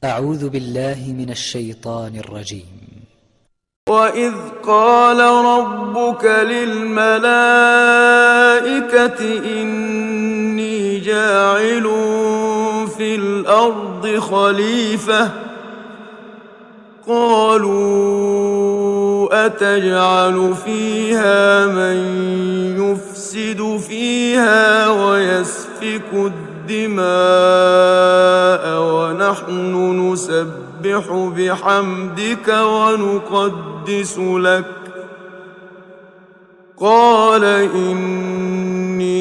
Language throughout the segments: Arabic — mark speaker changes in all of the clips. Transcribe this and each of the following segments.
Speaker 1: أعوذ بالله من الشيطان الرجيم.
Speaker 2: وإذ قال ربك للملائكة إني جاعل في الأرض خليفة قالوا أتجعل فيها من يفسد فيها ويسفك الدماء ونحن نسبح بحمدك ونقدس لك قال إني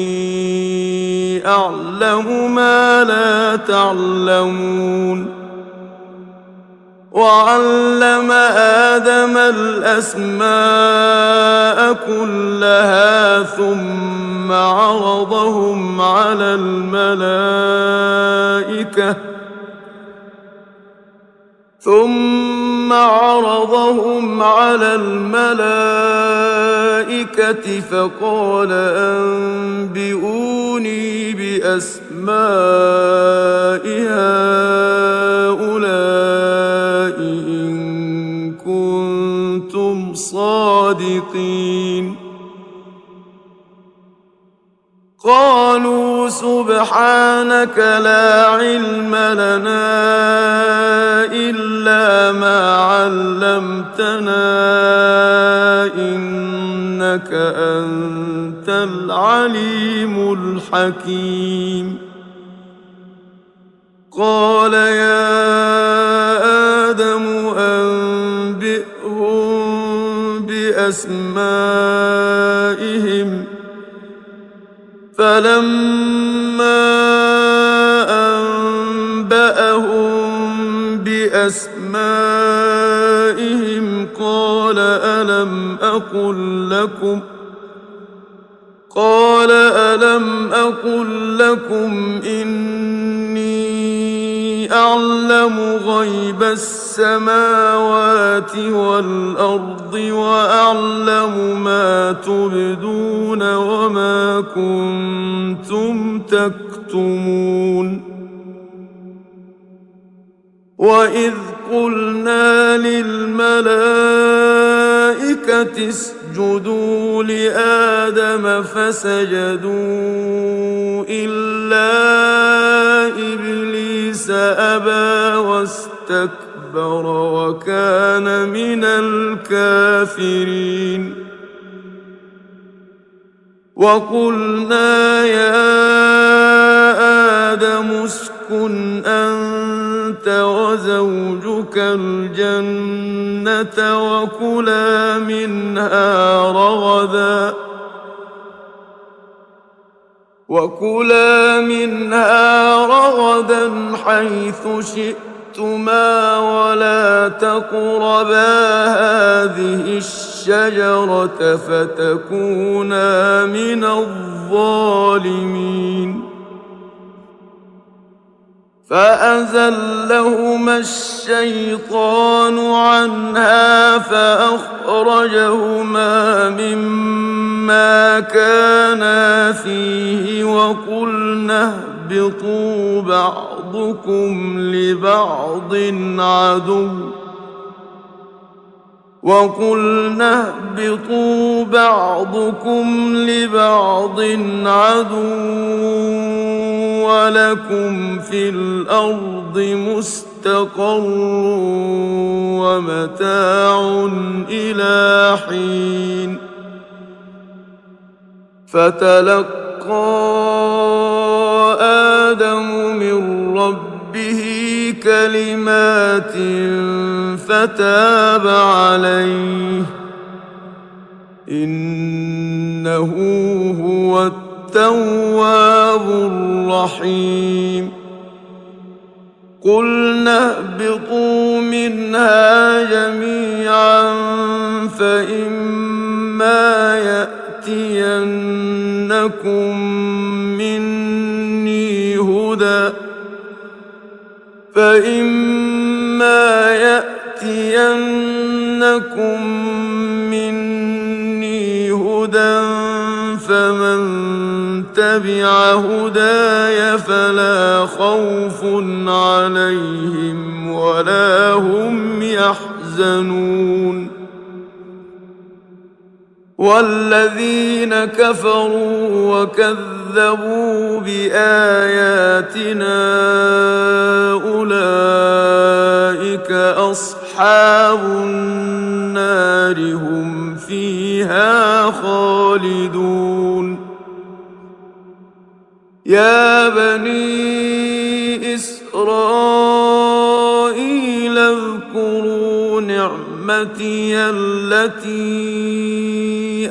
Speaker 2: أعلم ما لا تعلمون وعلم آدم الأسماء كلها ثم عرضهم على الملائكة فقال أنبئوني بأسماء هؤلاء إن كنتم صادقين قالوا سبحانك لا علم لنا إلا ما علمتنا إنك أنت العليم الحكيم قال يا آدم أنبئهم بأسمائهم فلما أنبأهم بأسمائهم قال ألم أقل لكم إني أعلم غيب السماوات والأرض وأعلم ما تبدون وما كنتم تكتمون وإذ قلنا للملائكة اسجدوا لآدم فسجدوا إلا إبليس أبى واستكبر وكان من الكافرين وقلنا يا آدم اسكن أنت وزوجك الجنة وكلا منها رغدا حيث شئتما ولا تقربا هذه الشجرة فتكونا من الظالمين فأزلهما الشيطان عنها فأخرجهما مما كانا فيه وقلنا اهبطوا بعضكم لبعض عدو ولكم في الأرض مستقر ومتاع إلى حين فتلقى آدم من ربه كلمات فتاب عليه إنه هو التواب الرحيم قلنا اهبطوا منها جميعا فإما يأتينكم مني هدى فمن تبع هداي فلا خوف عليهم ولا هم يحزنون والذين كفروا وكذبوا بآياتنا أولئك أصحاب النار هم فيها خالدون يا بني إسرائيل اذكروا نعمتي التي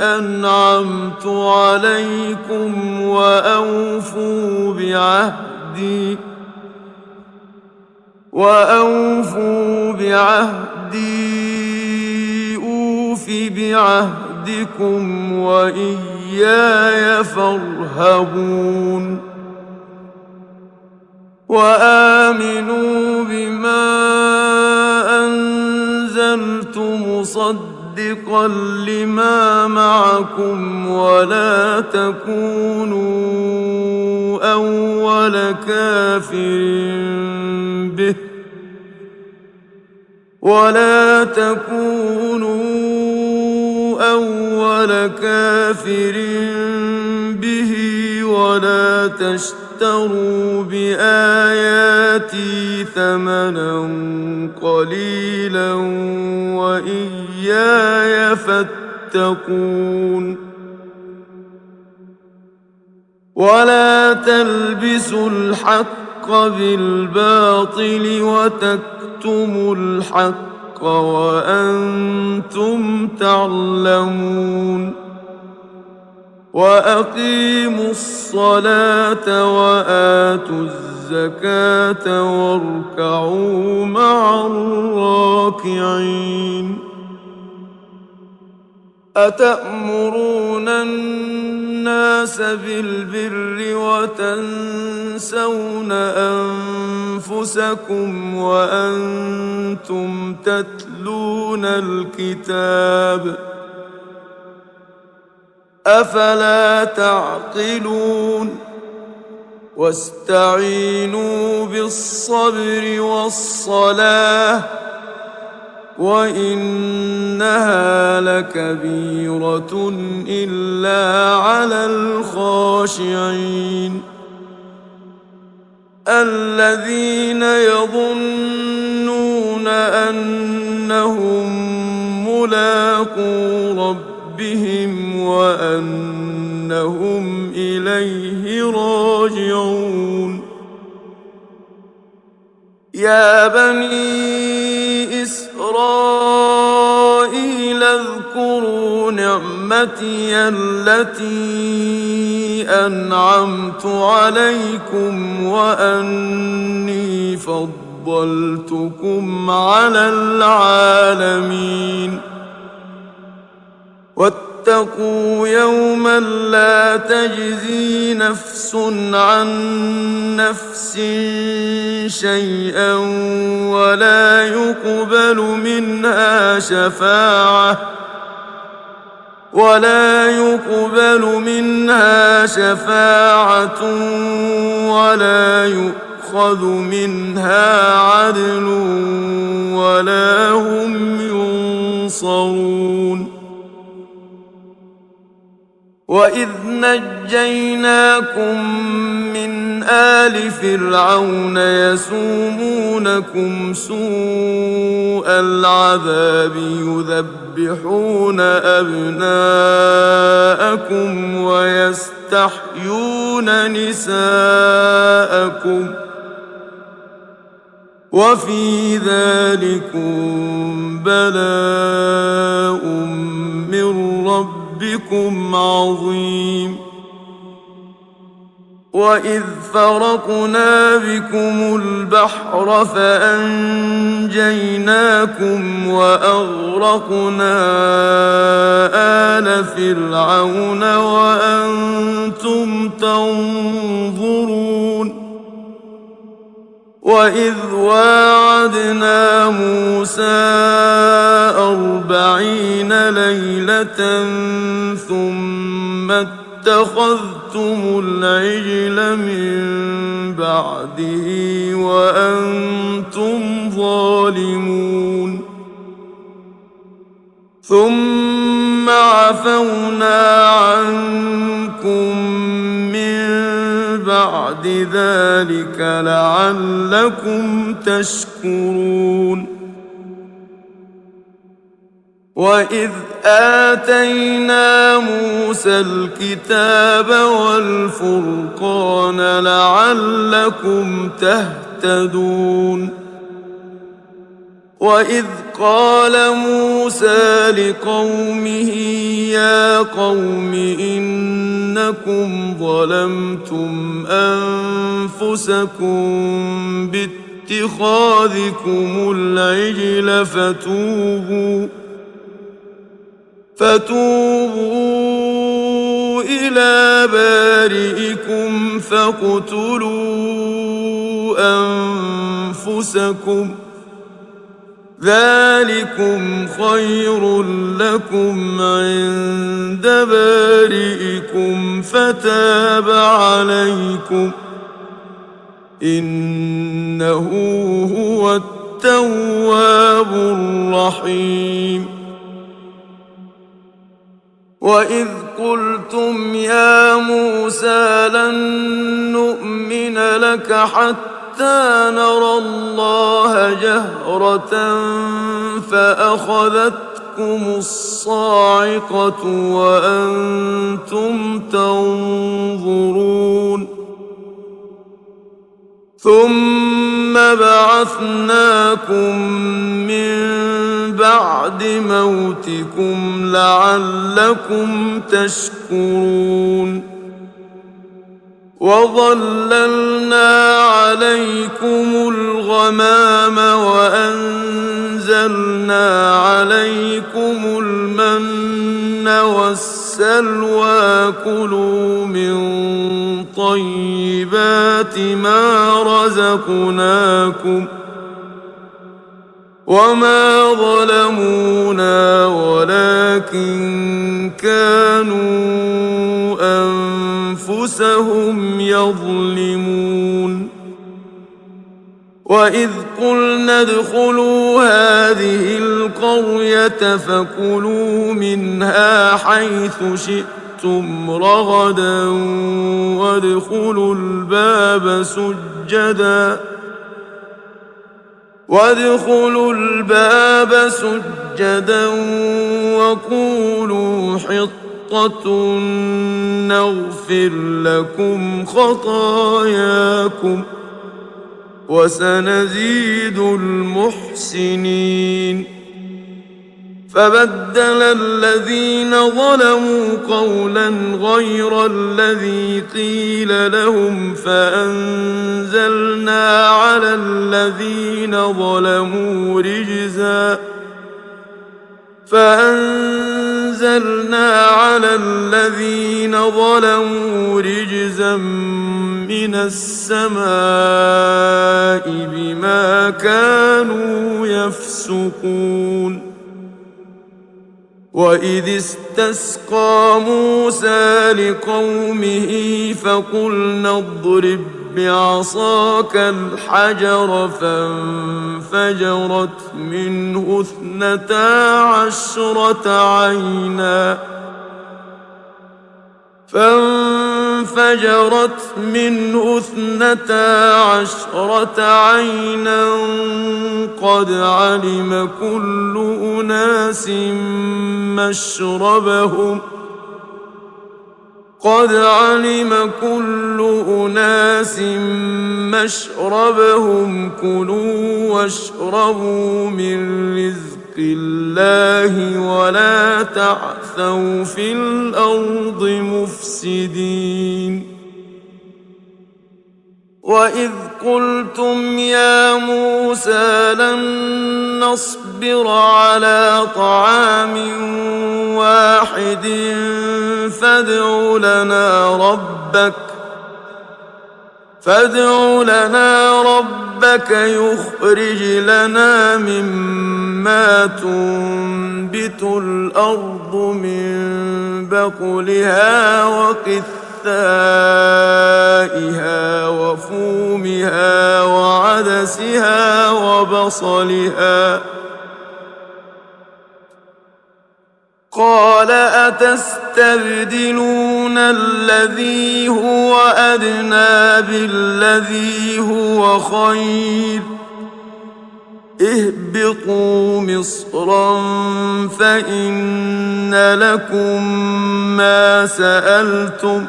Speaker 2: أنعمت عليكم وأوفوا بعهدي أوف بعهدكم وإياي فارهبون وآمنوا بما أنزلت مصدقا لما معكم ولا تكونوا أول كافر به ولا تشتروا بآياتي ثمنا قليلا وإياي فاتقون ولا تلبسوا الحق بالباطل وتكتموا الحق وأنتم تعلمون وأقيموا الصلاة وآتوا الزكاة واركعوا مع الراكعين أتأمرون الناس بالبر وتنسون أنفسكم وأنتم تتلون الكتاب أفلا تعقلون واستعينوا بالصبر والصلاة وإنها لكبيرة إلا على الخاشعين الذين يظنون أنهم ملاقو ربهم وأنهم إليه راجعون يا بني إسرائيل اذكروا نعمتي التي أنعمت عليكم وأني فضلتكم على العالمين واتقوا يوما لا تجزي نفس عن نفس شيئا ولا يقبل منها شفاعة ولا يؤخذ منها عدل ولا هم ينصرون وإذ نجيناكم من آل فرعون يسومونكم سوء العذاب يذبحون أبناءكم ويستحيون نساءكم وفي ذلكم بلاء من ربكم عظيم وإذ فرقنا بكم البحر فأنجيناكم وأغرقنا آل فرعون وأنتم تنظرون وإذ واعدنا موسى 40 ليلة ثم اتخذتم العجل من بعده وأنتم ظالمون ثم عفونا عنكم من بعد ذلك لعلكم تشكرون وإذ آتينا موسى الكتاب والفرقان لعلكم تهتدون وإذ قال موسى لقومه يا قوم إنكم ظلمتم أنفسكم باتخاذكم العجل فتوبوا إلى بارئكم فاقتلوا أنفسكم ذلكم خير لكم عند بارئكم فتاب عليكم إنه هو التواب الرحيم وإذ قلتم يا موسى لن نؤمن لك حتى نرى الله جهرة فأخذتكم الصاعقة وأنتم تنظرون ثم بعثناكم من بعد موتكم لعلكم تشكرون وظللنا عليكم الغمام وأنزلنا عليكم المن والسلوى كلوا من طيبات ما رزقناكم وما ظلمونا ولكن كانوا أنفسهم يظلمون وإذ قلنا ادخلوا هذه القرية فكلوا منها حيث شئتم رغدا وادخلوا الباب سجدا وقولوا حطة نغفر لكم خطاياكم وسنزيد المحسنين فبدل الذين ظلموا قولا غير الذي قيل لهم فأنزلنا على الذين ظلموا رجزا من السماء بما كانوا يفسقون وإذ استسقى موسى لقومه فقلنا اضرب بعصاك الحجر فانفجرت منه 12 عينا قد علم كل أناس مشربهم كلوا واشربوا من رزق الله ولا تعثوا في الأرض مفسدين وإذ قلتم يا موسى لن نصبر على طعام واحد فادع لنا ربك يخرج لنا مما تنبت الأرض من بقلها وقثائها وفومها وعدسها وبصلها. قال أتستبدلون الذي هو أدنى بالذي هو خير اهبطوا مصرا فإن لكم ما سألتم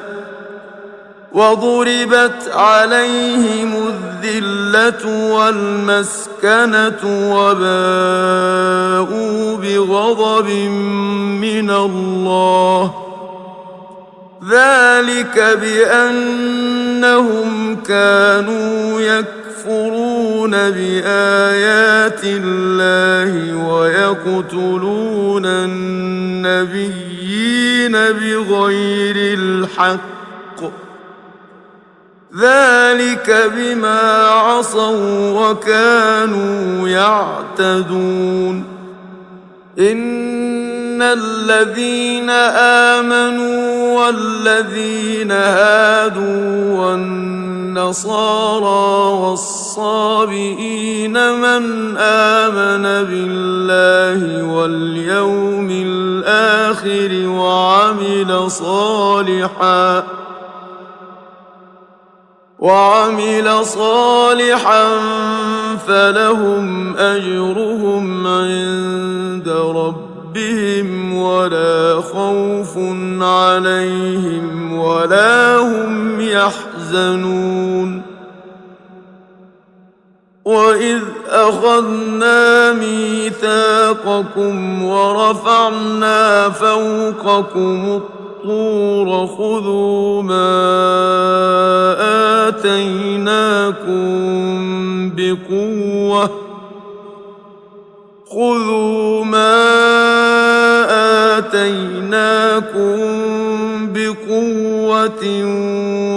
Speaker 2: وضربت عليهم الذلة والمسكنة وباءوا بغضب من الله ذلك بأنهم كانوا يكفرون بآيات الله ويقتلون النبيين بغير الحق ذلك بما عصوا وكانوا يعتدون. إن الذين آمنوا والذين هادوا والنصارى والصابئين من آمن بالله واليوم الآخر وعمل صالحا فلهم أجرهم عند ربهم ولا خوف عليهم ولا هم يحزنون. وإذ أخذنا ميثاقكم ورفعنا فوقكم الطور خذوا ما آتيناكم بقوة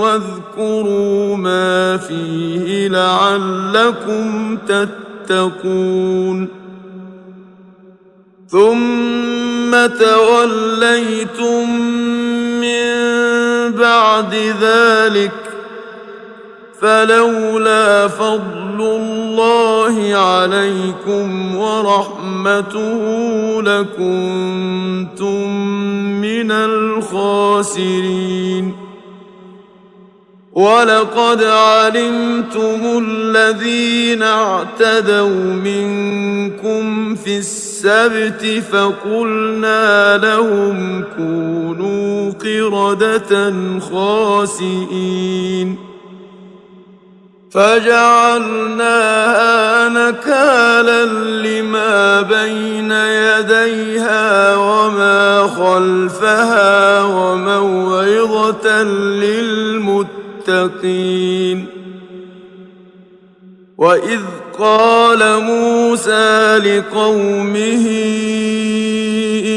Speaker 2: واذكروا ما فيه لعلكم تتقون. ثم توليتم من بعد ذلك فلولا فضل الله عليكم ورحمته لكنتم من الخاسرين. ولقد علمتم الذين اعتدوا منكم في السبت فقلنا لهم كونوا قردة خاسئين فجعلناها نكالا لما بين يديها وما خلفها وموعظة للمتقين. وإذ قال موسى لقومه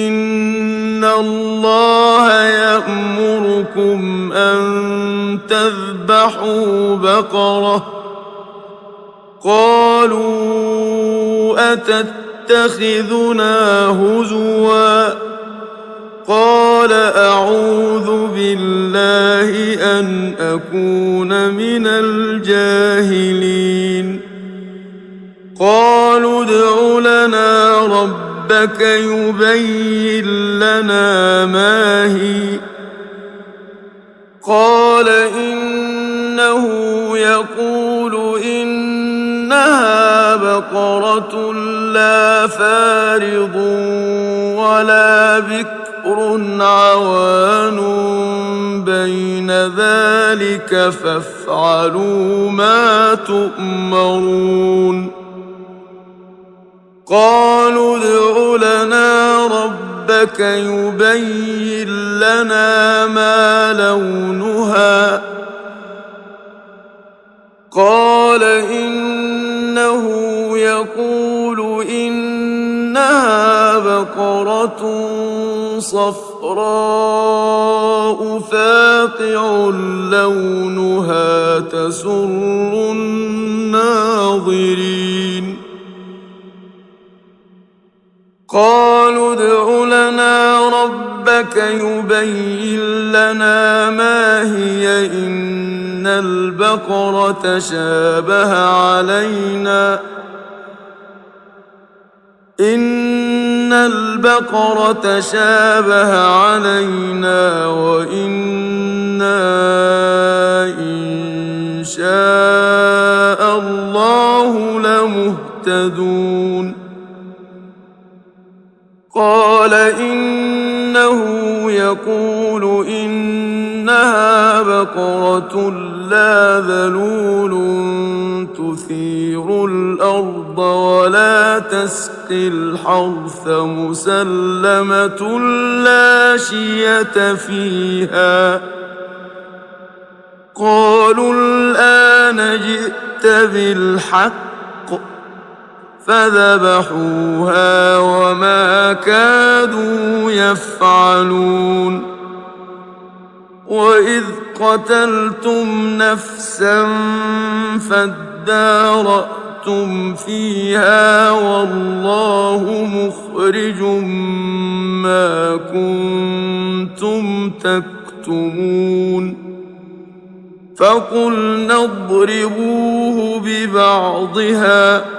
Speaker 2: إن الله يأمركم أن تذبحوا بقرة قالوا أتتخذنا هزوا قال أعوذ بالله أن أكون من الجاهلين. قالوا ادع لنا ربك يبين لنا ما هي قال إنه يقول إنها بقرة لا فارض ولا بكر عوان بين ذلك فافعلوا ما تؤمرون. قالوا ادع لنا ربك يبين لنا ما لونها قال إنه يقول إنها بقرة صفراء فاقع لونها تسر الناظرين. قالوا ادع لنا ربك يبين لنا ما هي إن البقرة شابه علينا وإنا إن شاء الله لمهتدون قال إنه يقول إنها بقرة لا ذلول تثير الأرض ولا تسقي الحرث مسلمة لا شية فيها قالوا الآن جئت بالحق فذبحوها وما كادوا يفعلون وإذ قتلتم نفسا فادارأتم فيها والله مخرج ما كنتم تكتمون فقلنا اضربوه ببعضها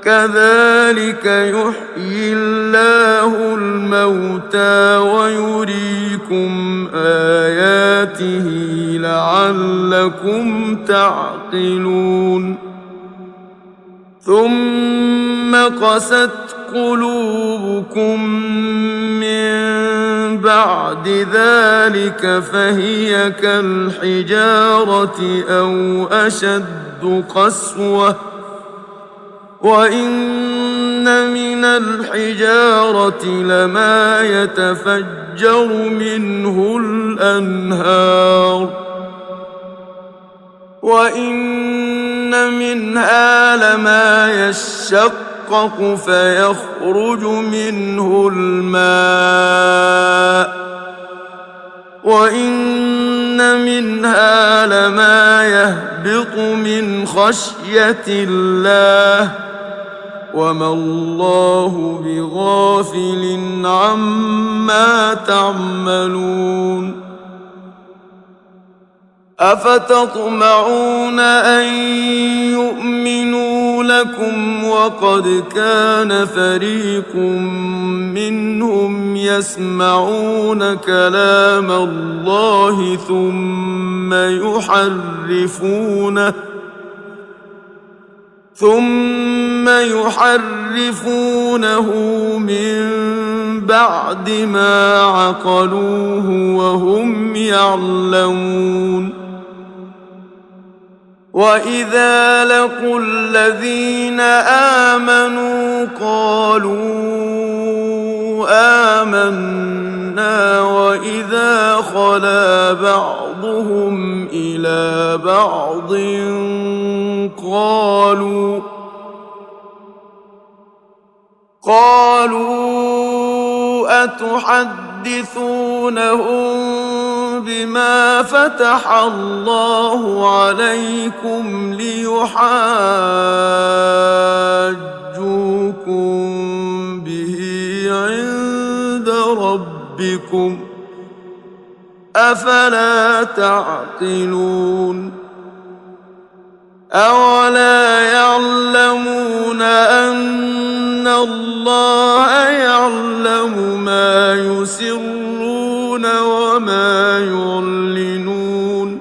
Speaker 2: كذلك يحيي الله الموتى ويريكم آياته لعلكم تعقلون ثم قست قلوبكم من بعد ذلك فهي كالحجارة أو أشد قسوة وإن من الحجارة لما يتفجر منه الأنهار وإن منها لما يشقق فيخرج منه الماء وإن منها لما يهبط من خشية الله وما الله بغافل عما تعملون أفتطمعون أن يؤمنوا لكم وقد كان فريق منهم يسمعون كلام الله ثم يحرفونه من بعد ما عقلوه وهم يعلمون وإذا لقوا الذين آمنوا قالوا آمنا وإذا خلا بعضهم إلى بعض قالوا أتحدثونهم بما فتح الله عليكم ليحاجوكم به عند ربكم أفلا تعقلون أولا يعلمون أن الله يعلم ما يسرون وما يعلنون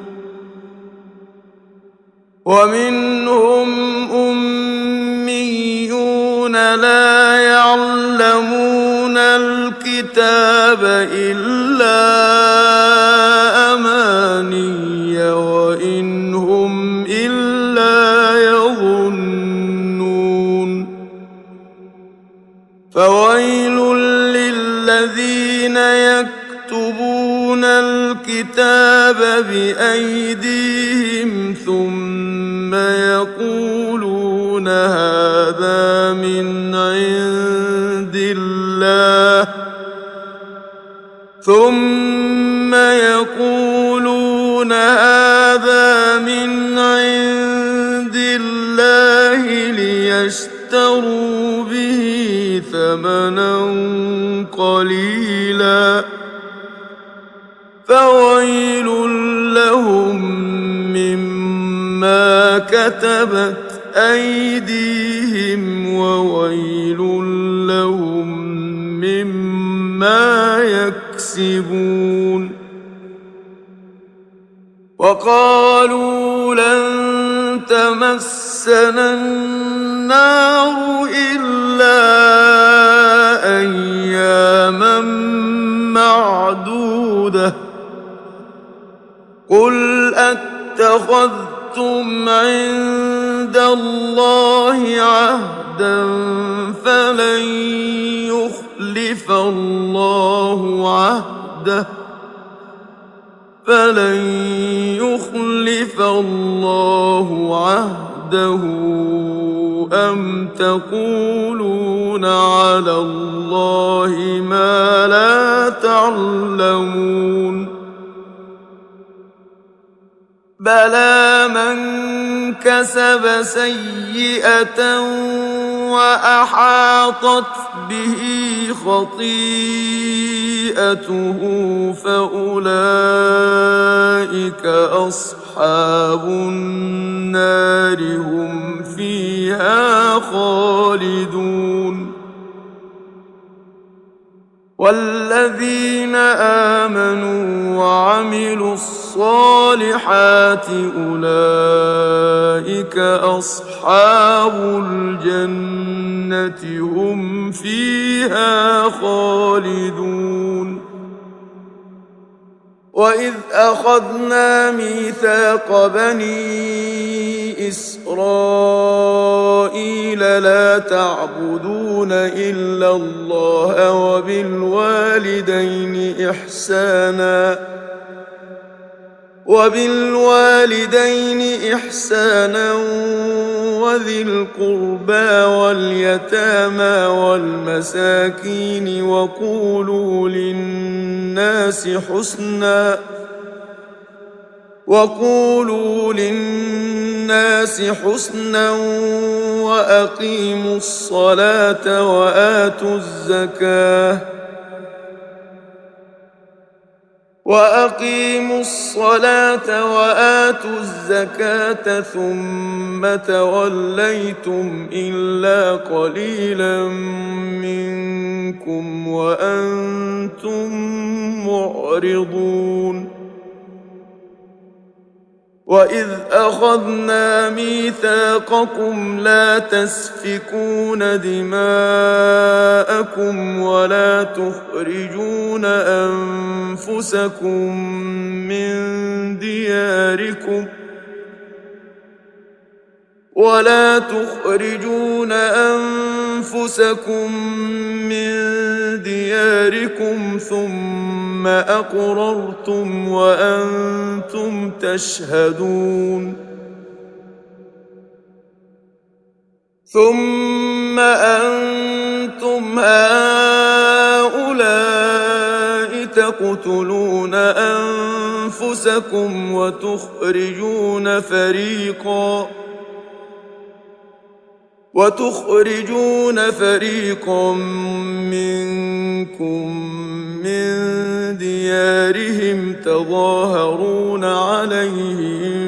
Speaker 2: ومنهم أميون لا يعلمون الكتاب إلا أماني وإن هم إلا يظنون فويل للذين يكتبون الكتاب بأيديهم ثم يقولون هذا من عند الله ليشتروا ليشتروا به ثمنا قليلا فويل لهم مما كتبت أيديهم وويل لهم مما يكسبون وقالوا لن تمسنا النار إلا أياما معدودة قل أتخذتم عند الله عهدا فلن يخلف الله عهده أم تقولون على الله ما لا تعلمون بلى من كسب سيئة وأحاطت به خطيئته فأولئك أصحاب النار هم فيها خالدون والذين آمنوا وعملوا الصالحات أولئك أصحاب الجنة هم فيها خالدون وإذ أخذنا ميثاق بني إسرائيل لا تعبدون إلا الله وبالوالدين إحسانا وذي القربى واليتامى والمساكين وقولوا للناس حسنا وأقيموا الصلاة وآتوا الزكاة ثم توليتم إلا قليلا منكم وأنتم معرضون وإذ أخذنا ميثاقكم لا تسفكون دماءكم ولا تخرجون أنفسكم من دياركم ثم أقررتم وأنتم تشهدون ثم أنتم هؤلاء تقتلون أنفسكم وتخرجون فريقا منكم من ديارهم تظاهرون عليهم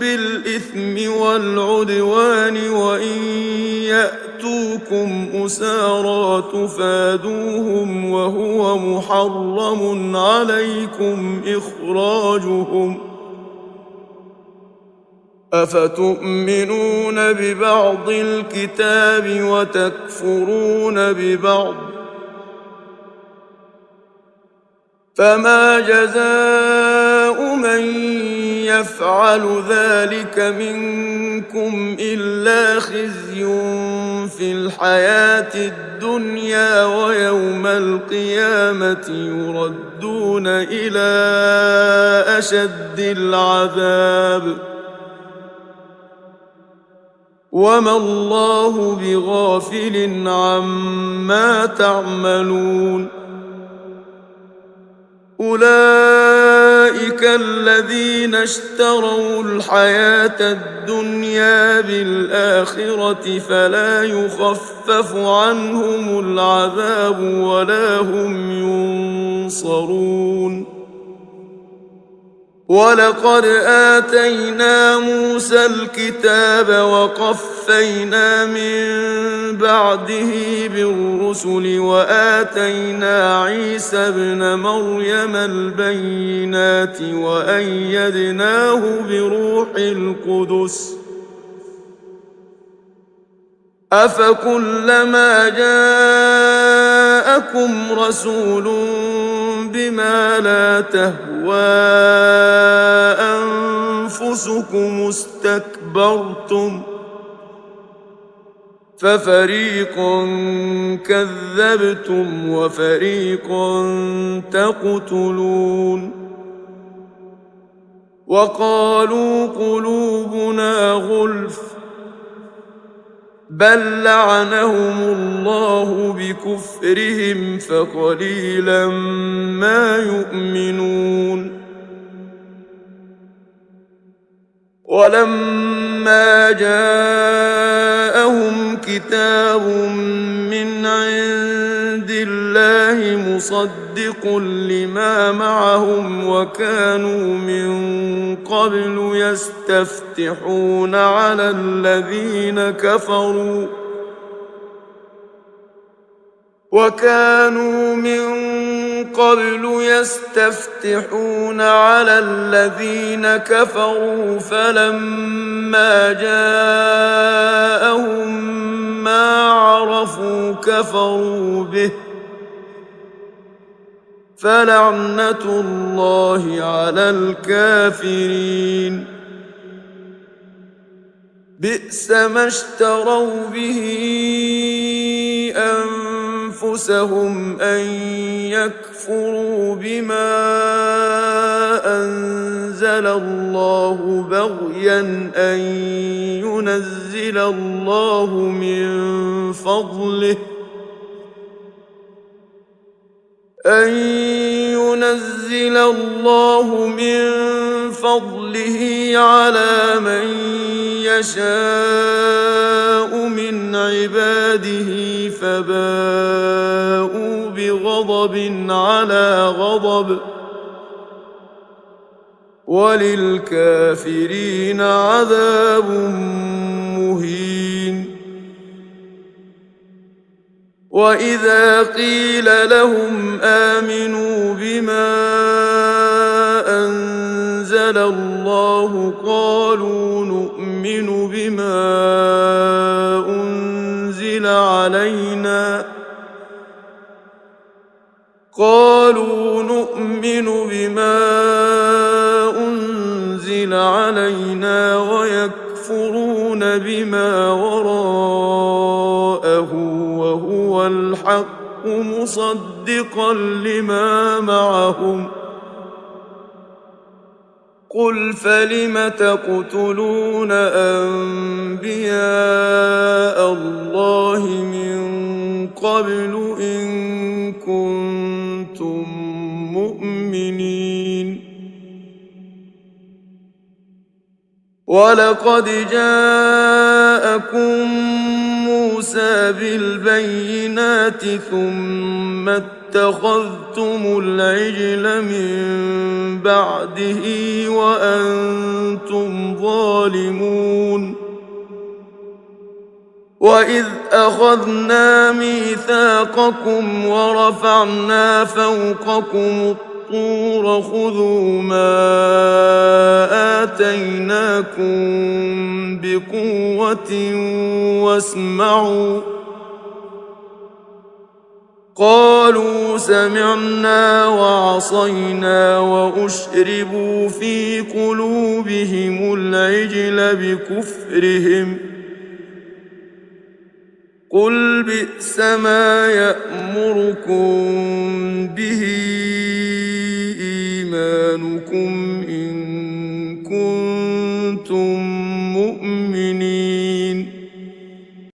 Speaker 2: بالإثم والعدوان وإن يأتوكم أسارى تفادوهم وهو محرم عليكم إخراجهم أفتؤمنون ببعض الكتاب وتكفرون ببعض فما جزاء من يفعل ذلك منكم إلا خزي في الحياة الدنيا ويوم القيامة يردون إلى أشد العذاب وما الله بغافل عما تعملون أولئك الذين اشتروا الحياة الدنيا بالآخرة فلا يخفف عنهم العذاب ولا هم ينصرون. ولقد آتينا موسى الكتاب وقفينا من بعده بالرسل وآتينا عيسى ابن مريم البينات وأيدناه بروح القدس أفكلما جاءكم رسول بما لا تهوى أنفسكم استكبرتم ففريقا كذبتم وفريقا تقتلون. وقالوا قلوبنا غلف بل لعنهم الله بكفرهم فقليلا ما يؤمنون. ولما جاءهم كتاب من عند الله مصدق لما معهم وكانوا من قبل يستفتحون على الذين كفروا فلما جاءهم ما عرفوا كفروا به فلعنة الله على الكافرين. بئس ما اشتروا به أنفسهم أن يكفروا بما أنزل الله بغيا أن ينزل الله من فضله على من يشاء من عباده فباءوا بغضب على غضب وللكافرين عذاب مهين. وإذا قيل لهم آمنوا بما أنزل الله قالوا نؤمن بما أنزل علينا ويكفرون بما وراءه وهو الحق مصدقا لما معهم. قل فلم تقتلون أنبياء الله من قبل إن كنتم مؤمنين. ولقد جاءكم موسى بالبينات ثم اتخذتم العجل من بعده وأنتم ظالمون. وإذ أخذنا ميثاقكم ورفعنا فوقكم الطور خذوا ما آتيناكم بقوة واسمعوا. قالوا سمعنا وعصينا وأشربوا في قلوبهم العجل بكفرهم. قل بئس ما يأمركم به إيمانكم